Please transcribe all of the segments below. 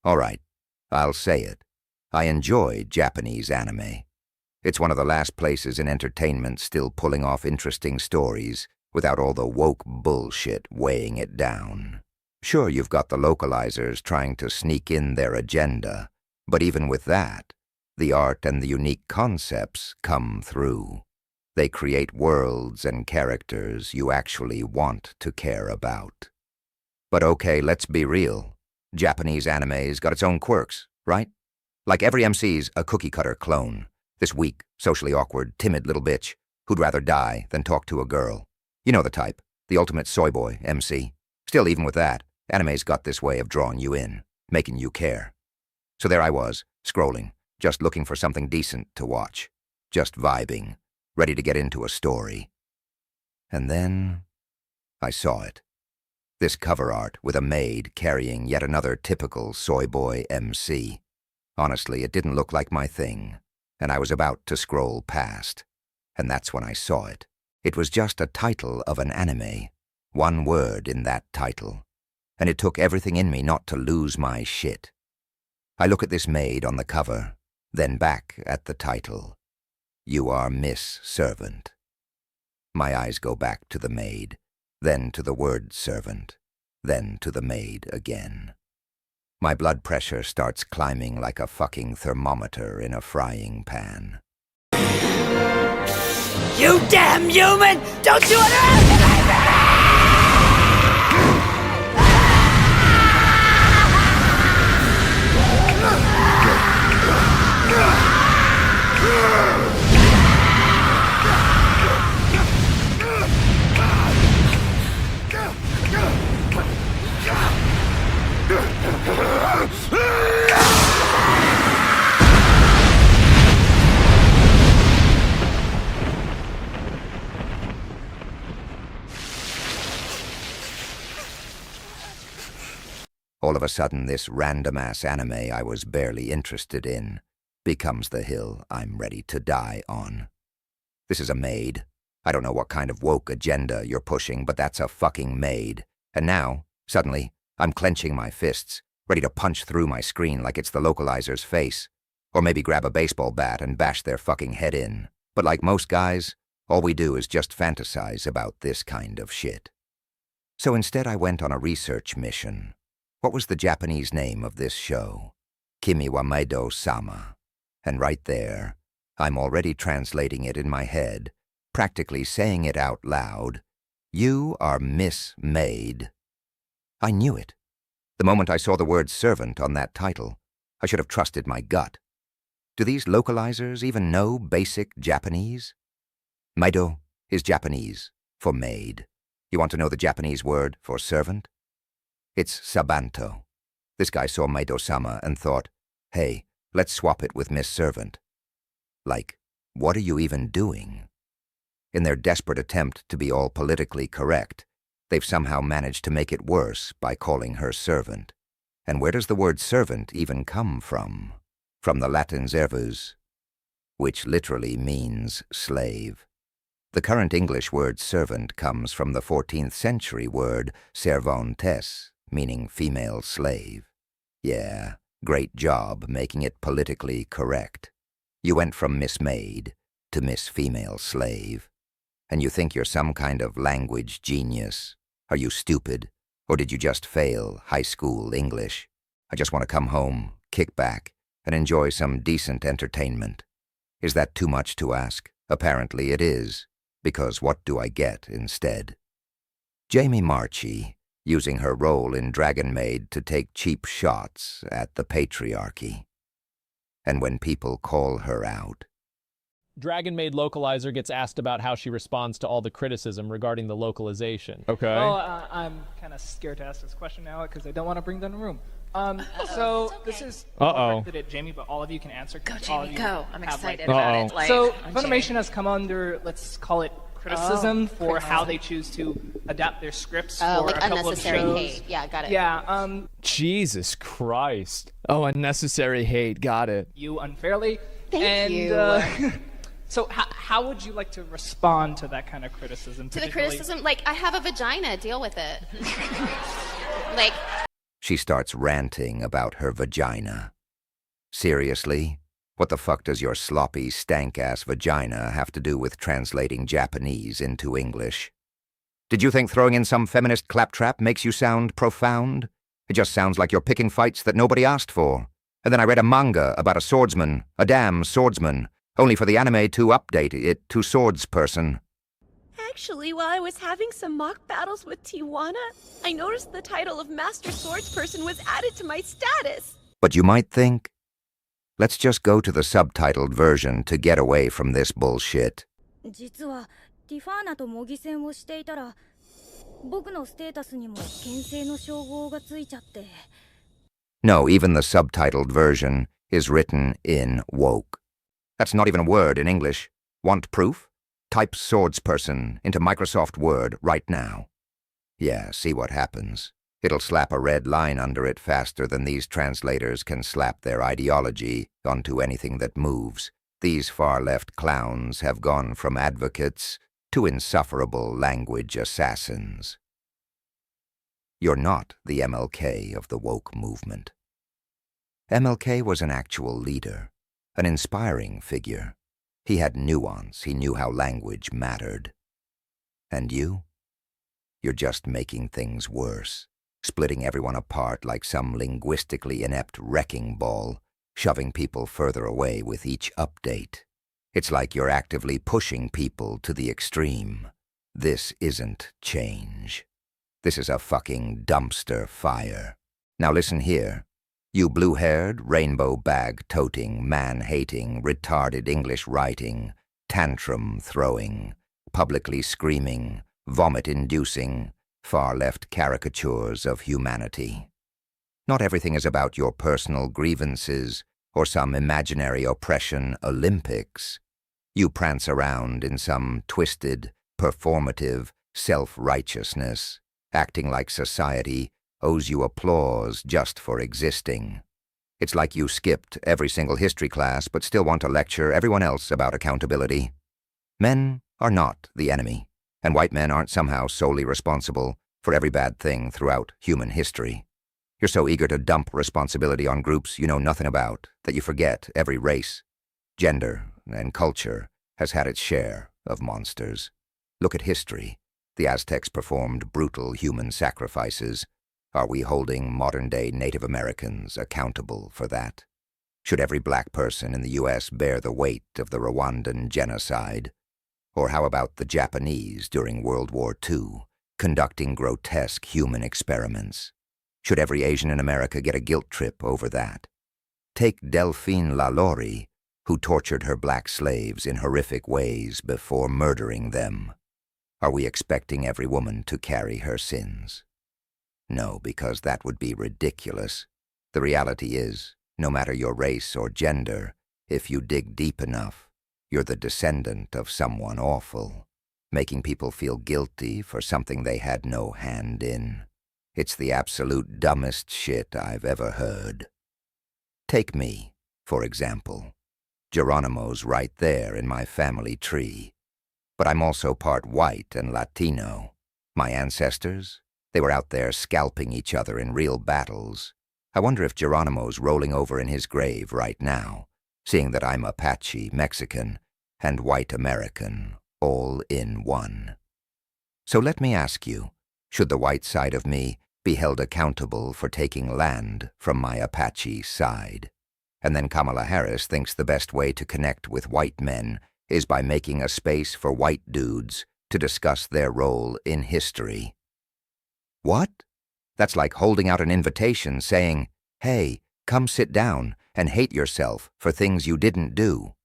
All right, I'll say it. I enjoy Japanese anime. It's one of the last places in entertainment still pulling off interesting stories without all the woke bullshit weighing it down. Sure, you've got the localizers trying to sneak in their agenda, but even with that, the art and the unique concepts come through. They create worlds and characters you actually want to care about. But okay, let's be real. Japanese anime's got its own quirks, right? Like every MC's a cookie-cutter clone. This weak, socially awkward, timid little bitch who'd rather die than talk to a girl. You know the type, the ultimate soy boy MC. Still, even with that, anime's got this way of drawing you in, making you care. So there I was, scrolling, just looking for something decent to watch. Just vibing, ready to get into a story. And then I saw it. This cover art with a maid carrying yet another typical soy boy MC. Honestly, it didn't look like my thing, and I was about to scroll past. And that's when I saw it. It was just a title of an anime, one word in that title, and it took everything in me not to lose my shit. I look at this maid on the cover, then back at the title. You are Miss Servant. My eyes go back to the maid, then to the word servant, then to the maid again. My blood pressure starts climbing like a fucking thermometer in a frying pan. You damn human! Don't you underestimate All of a sudden, this random-ass anime I was barely interested in becomes the hill I'm ready to die on. This is a maid. I don't know what kind of woke agenda you're pushing, but that's a fucking maid. And now, suddenly, I'm clenching my fists, ready to punch through my screen like it's the localizer's face, or maybe grab a baseball bat and bash their fucking head in. But like most guys, all we do is just fantasize about this kind of shit. So instead I went on a research mission. What was the Japanese name of this show? Kimi wa Maido-sama. And right there, I'm already translating it in my head, practically saying it out loud. You are Miss Maid. I knew it. The moment I saw the word servant on that title, I should have trusted my gut. Do these localizers even know basic Japanese? Maido is Japanese for maid. You want to know the Japanese word for servant? It's sabanto. This guy saw Maido-sama and thought, hey, let's swap it with Miss Servant. Like, what are you even doing? In their desperate attempt to be all politically correct, they've somehow managed to make it worse by calling her servant. And where does the word servant even come from? From the Latin servus, which literally means slave. The current English word servant comes from the 14th century word servantes, meaning female slave. Yeah, great job making it politically correct. You went from Miss Maid to Miss Female Slave. And you think you're some kind of language genius. Are you stupid? Or did you just fail high school English? I just want to come home, kick back, and enjoy some decent entertainment. Is that too much to ask? Apparently it is, because what do I get instead? Jamie Marchi, using her role in Dragon Maid to take cheap shots at the patriarchy. And when people call her out, Dragon Maid Localizer gets asked about how she responds to all the criticism regarding the localization. Okay. Well, I'm kind of scared to ask this question now because I don't want to bring down the room. So okay. this is Uh-oh. directed at Jamie, but all of you can answer. Go, all Jamie, of you go. I'm have, excited like, about Uh-oh. it. Like, So I'm Funimation Jamie. has come under, let's call it criticism for how they choose to adapt their scripts for like a couple of unnecessary shows. hate. Yeah, got it. Yeah, Jesus Christ. Oh, unnecessary hate. Got it. you unfairly. Thank you. So how would you like to respond to that kind of criticism? To the particularly- criticism, like, I have a vagina, deal with it. Like, She starts ranting about her vagina. Seriously? What the fuck does your sloppy, stank-ass vagina have to do with translating Japanese into English? Did you think throwing in some feminist claptrap makes you sound profound? It just sounds like you're picking fights that nobody asked for. And then I read a manga about a swordsman, a damn swordsman, only for the anime to update it to swordsperson. Actually, while I was having some mock battles with Tijuana, I noticed the title of Master Swordsperson was added to my status. But you might think, let's just go to the subtitled version to get away from this bullshit. 実はティファーナと模擬戦をしていたら僕のステータスにも牽制の称号がついちゃって。 No, even the subtitled version is written in woke. That's not even a word in English. Want proof? Type swordsperson into Microsoft Word right now. Yeah, see what happens. It'll slap a red line under it faster than these translators can slap their ideology onto anything that moves. These far-left clowns have gone from advocates to insufferable language assassins. You're not the MLK of the woke movement. MLK was an actual leader, an inspiring figure. He had nuance, he knew how language mattered. And you? You're just making things worse, splitting everyone apart like some linguistically inept wrecking ball, shoving people further away with each update. It's like you're actively pushing people to the extreme. This isn't change. This is a fucking dumpster fire. Now listen here. You blue-haired, rainbow-bag-toting, man-hating, retarded English-writing, tantrum-throwing, publicly screaming, vomit-inducing, far-left caricatures of humanity. Not everything is about your personal grievances or some imaginary oppression Olympics. You prance around in some twisted, performative self-righteousness, acting like society owes you applause just for existing. It's like you skipped every single history class but still want to lecture everyone else about accountability. Men are not the enemy, and white men aren't somehow solely responsible for every bad thing throughout human history. You're so eager to dump responsibility on groups you know nothing about that you forget every race, gender, and culture has had its share of monsters. Look at history. The Aztecs performed brutal human sacrifices. Are we holding modern-day Native Americans accountable for that? Should every black person in the U.S. bear the weight of the Rwandan genocide? Or how about the Japanese during World War II, conducting grotesque human experiments? Should every Asian in America get a guilt trip over that? Take Delphine Lalaurie, who tortured her black slaves in horrific ways before murdering them. Are we expecting every woman to carry her sins? No, because that would be ridiculous. The reality is, no matter your race or gender, if you dig deep enough, you're the descendant of someone awful, making people feel guilty for something they had no hand in. It's the absolute dumbest shit I've ever heard. Take me, for example. Geronimo's right there in my family tree. But I'm also part white and Latino. My ancestors? They were out there scalping each other in real battles. I wonder if Geronimo's rolling over in his grave right now, seeing that I'm Apache, Mexican, and white American, all in one. So let me ask you, should the white side of me be held accountable for taking land from my Apache side? And then Kamala Harris thinks the best way to connect with white men is by making a space for white dudes to discuss their role in history. What? That's like holding out an invitation saying, hey, come sit down and hate yourself for things you didn't do.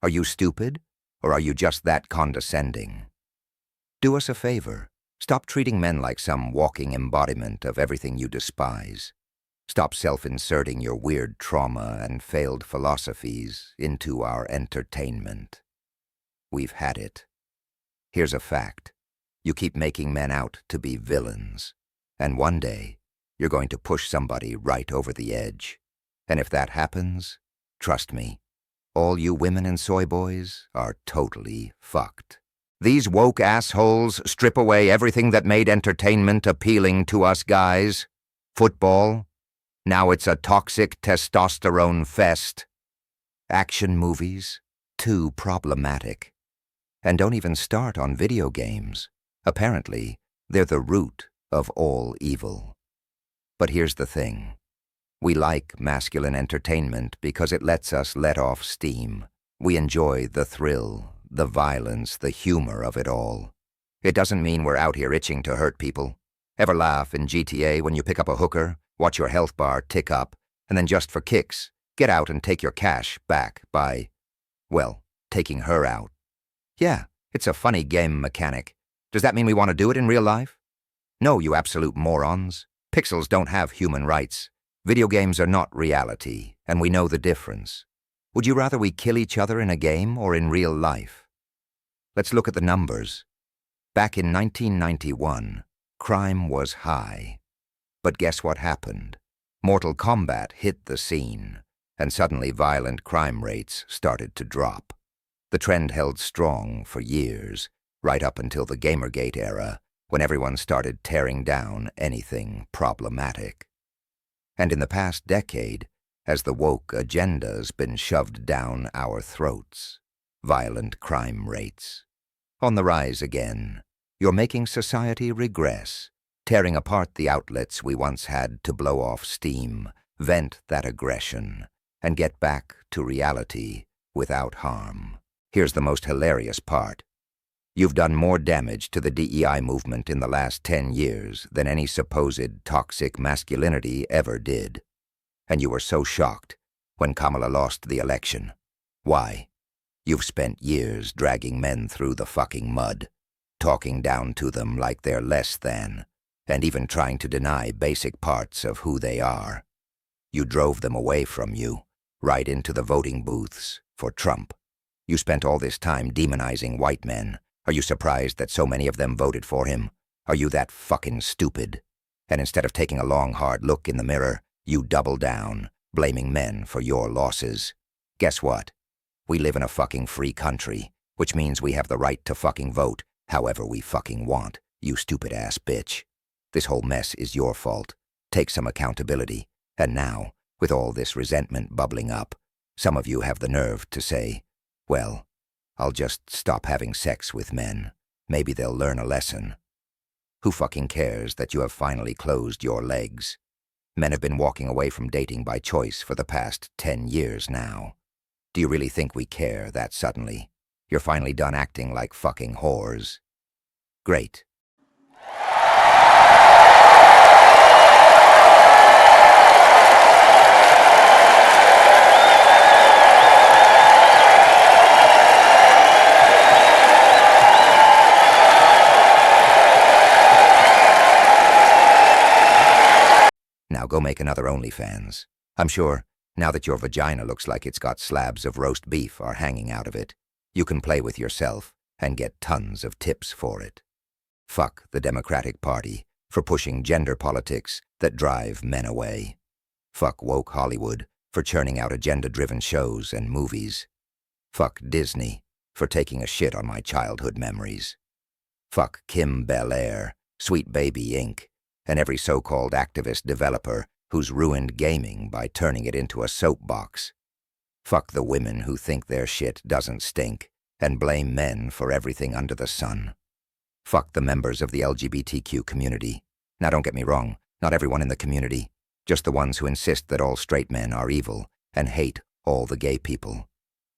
Are you stupid, or are you just that condescending? Do us a favor. Stop treating men like some walking embodiment of everything you despise. Stop self-inserting your weird trauma and failed philosophies into our entertainment. We've had it. Here's a fact. You keep making men out to be villains, and one day you're going to push somebody right over the edge. And if that happens, trust me, all you women and soy boys are totally fucked. These woke assholes strip away everything that made entertainment appealing to us guys. Football? Now it's a toxic testosterone fest. Action movies? Too problematic. And don't even start on video games. Apparently, they're the root of all evil. But here's the thing. We like masculine entertainment because it lets us let off steam. We enjoy the thrill, the violence, the humor of it all. It doesn't mean we're out here itching to hurt people. Ever laugh in GTA when you pick up a hooker, watch your health bar tick up, and then just for kicks, get out and take your cash back by, well, taking her out? Yeah, it's a funny game mechanic. Does that mean we want to do it in real life? No, you absolute morons. Pixels don't have human rights. Video games are not reality, and we know the difference. Would you rather we kill each other in a game or in real life? Let's look at the numbers. Back in 1991, crime was high. But guess what happened? Mortal Kombat hit the scene, and suddenly violent crime rates started to drop. The trend held strong for years, right up until the Gamergate era, when everyone started tearing down anything problematic. And in the past decade, as the woke agenda's been shoved down our throats, violent crime rates on the rise again. You're making society regress, tearing apart the outlets we once had to blow off steam, vent that aggression, and get back to reality without harm. Here's the most hilarious part. You've done more damage to the DEI movement in the last 10 years than any supposed toxic masculinity ever did. And you were so shocked when Kamala lost the election. Why? You've spent years dragging men through the fucking mud, talking down to them like they're less than, and even trying to deny basic parts of who they are. You drove them away from you, right into the voting booths for Trump. You spent all this time demonizing white men. Are you surprised that so many of them voted for him? Are you that fucking stupid? And instead of taking a long, hard look in the mirror, you double down, blaming men for your losses. Guess what? We live in a fucking free country, which means we have the right to fucking vote however we fucking want, you stupid ass bitch. This whole mess is your fault. Take some accountability. And now, with all this resentment bubbling up, some of you have the nerve to say, well, I'll just stop having sex with men. Maybe they'll learn a lesson. Who fucking cares that you have finally closed your legs? Men have been walking away from dating by choice for the past 10 years now. Do you really think we care that suddenly? You're finally done acting like fucking whores. Great. Now go make another OnlyFans. I'm sure, now that your vagina looks like it's got slabs of roast beef are hanging out of it, you can play with yourself and get tons of tips for it. Fuck the Democratic Party for pushing gender politics that drive men away. Fuck woke Hollywood for churning out agenda-driven shows and movies. Fuck Disney for taking a shit on my childhood memories. Fuck Kim Bel-Air, Sweet Baby Inc., and every so-called activist developer who's ruined gaming by turning it into a soapbox. Fuck the women who think their shit doesn't stink and blame men for everything under the sun. Fuck the members of the LGBTQ community. Now don't get me wrong, not everyone in the community, just the ones who insist that all straight men are evil and hate all the gay people.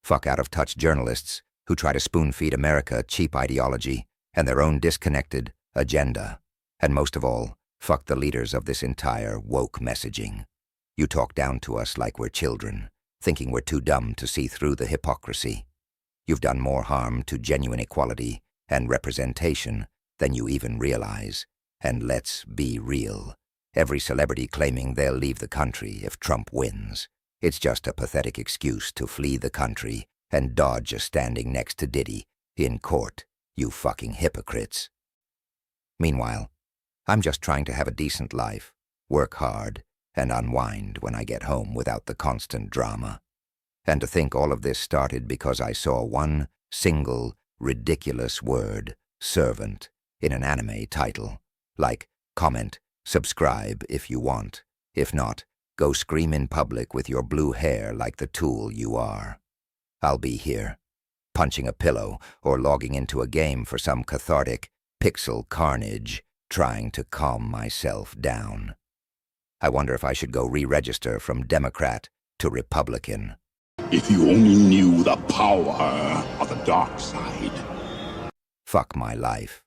Fuck out-of-touch journalists who try to spoon-feed America cheap ideology and their own disconnected agenda. And most of all, fuck the leaders of this entire woke messaging. You talk down to us like we're children, thinking we're too dumb to see through the hypocrisy. You've done more harm to genuine equality and representation than you even realize. And let's be real. Every celebrity claiming they'll leave the country if Trump wins. It's just a pathetic excuse to flee the country and dodge a standing next to Diddy in court, you fucking hypocrites. Meanwhile, I'm just trying to have a decent life, work hard, and unwind when I get home without the constant drama. And to think all of this started because I saw one single, ridiculous word, servant, in an anime title, like, comment, Subscribe if you want. If not, go scream in public with your blue hair like the tool you are. I'll be here, punching a pillow or logging into a game for some cathartic pixel carnage, trying to calm myself down. I wonder if I should go re-register from Democrat to Republican. If you only knew the power of the dark side. Fuck my life.